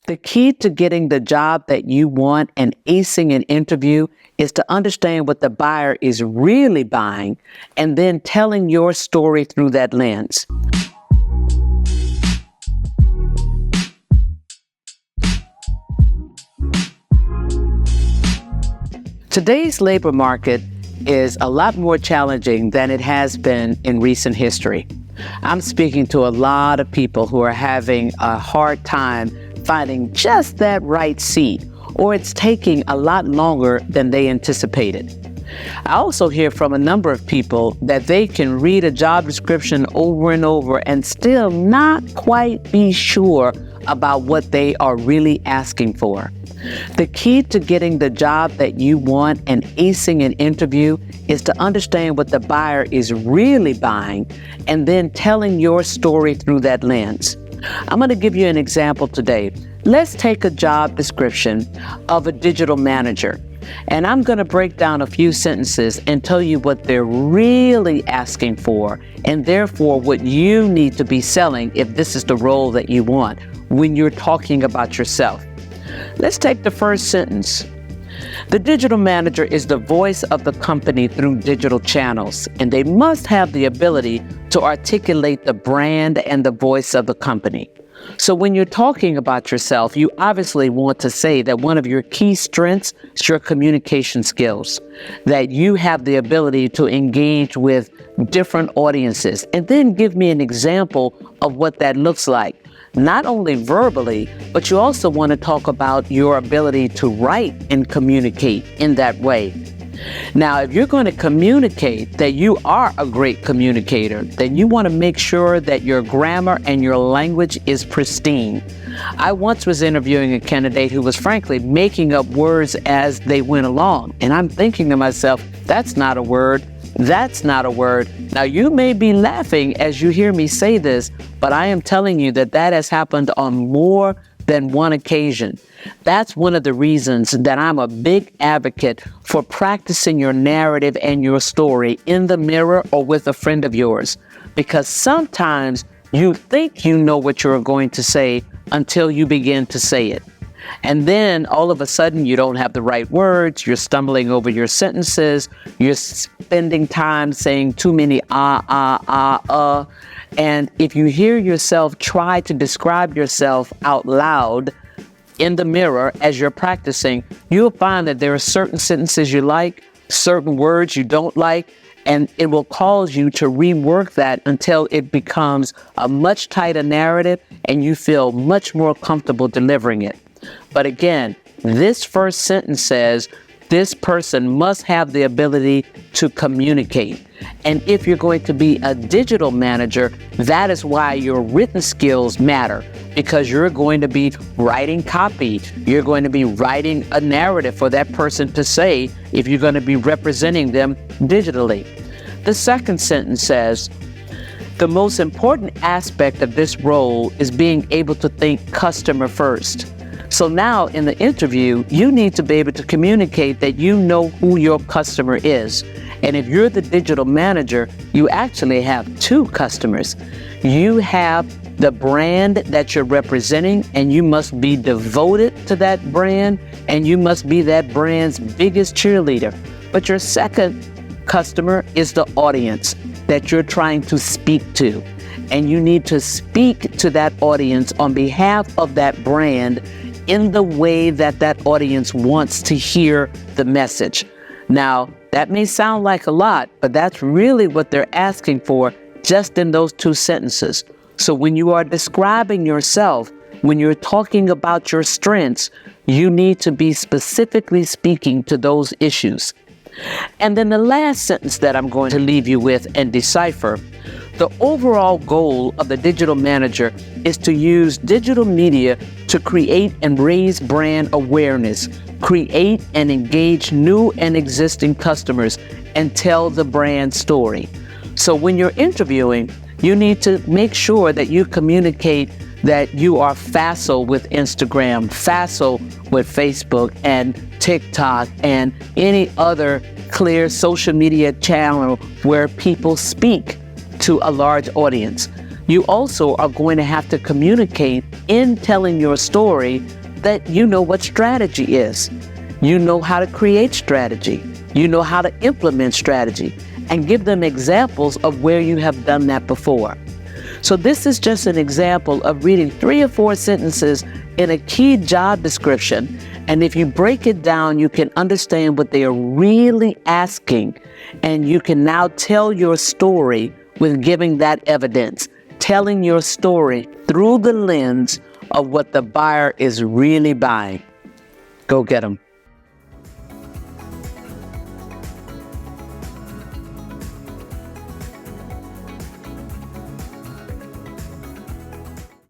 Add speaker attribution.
Speaker 1: The key to getting the job that you want and acing an interview is to understand what the buyer is really buying and then telling your story through that lens. Today's labor market is a lot more challenging than it has been in recent history. I'm speaking to a lot of people who are having a hard time finding just that right seat, or it's taking a lot longer than they anticipated. I also hear from a number of people that they can read a job description over and over and still not quite be sure about what they are really asking for. The key to getting the job that you want and acing an interview is to understand what the buyer is really buying and then telling your story through that lens. I'm going to give you an example today. Let's take a job description of a digital manager, and I'm going to break down a few sentences and tell you what they're really asking for, and therefore what you need to be selling if this is the role that you want when you're talking about yourself. Let's take the first sentence. The digital manager is the voice of the company through digital channels, and they must have the ability to articulate the brand and the voice of the company. So when you're talking about yourself, you obviously want to say that one of your key strengths is your communication skills, that you have the ability to engage with different audiences, and then give me an example of what that looks like. Not only verbally, but you also want to talk about your ability to write and communicate in that way. Now, if you're going to communicate that you are a great communicator, then you want to make sure that your grammar and your language is pristine. I once was interviewing a candidate who was frankly making up words as they went along. And I'm thinking to myself, that's not a word. That's not a word. Now, you may be laughing as you hear me say this, but I am telling you that that has happened on more than one occasion. That's one of the reasons that I'm a big advocate for practicing your narrative and your story in the mirror or with a friend of yours, because sometimes you think you know what you're going to say until you begin to say it. And then all of a sudden you don't have the right words, you're stumbling over your sentences, you're spending time saying too many and if you hear yourself try to describe yourself out loud in the mirror as you're practicing, you'll find that there are certain sentences you like, certain words you don't like, and it will cause you to rework that until it becomes a much tighter narrative and you feel much more comfortable delivering it. But again, this first sentence says, this person must have the ability to communicate. And if you're going to be a digital manager, that is why your written skills matter, because you're going to be writing copy. You're going to be writing a narrative for that person to say if you're going to be representing them digitally. The second sentence says, the most important aspect of this role is being able to think customer first. So now in the interview, you need to be able to communicate that you know who your customer is. And if you're the digital manager, you actually have two customers. You have the brand that you're representing, and you must be devoted to that brand, and you must be that brand's biggest cheerleader. But your second customer is the audience that you're trying to speak to. And you need to speak to that audience on behalf of that brand in the way that that audience wants to hear the message. Now, that may sound like a lot, but that's really what they're asking for just in those two sentences. So when you are describing yourself, when you're talking about your strengths, you need to be specifically speaking to those issues. And then the last sentence that I'm going to leave you with and decipher, the overall goal of the digital manager is to use digital media to create and raise brand awareness, create and engage new and existing customers, and tell the brand story. So when you're interviewing, you need to make sure that you communicate that you are facile with Instagram, facile with Facebook and TikTok and any other clear social media channel where people speak to a large audience. You also are going to have to communicate in telling your story that you know what strategy is. You know how to create strategy. You know how to implement strategy, and give them examples of where you have done that before. So this is just an example of reading 3 or 4 sentences in a key job description. And if you break it down, you can understand what they are really asking. And you can now tell your story with giving that evidence, telling your story through the lens of what the buyer is really buying. Go get them.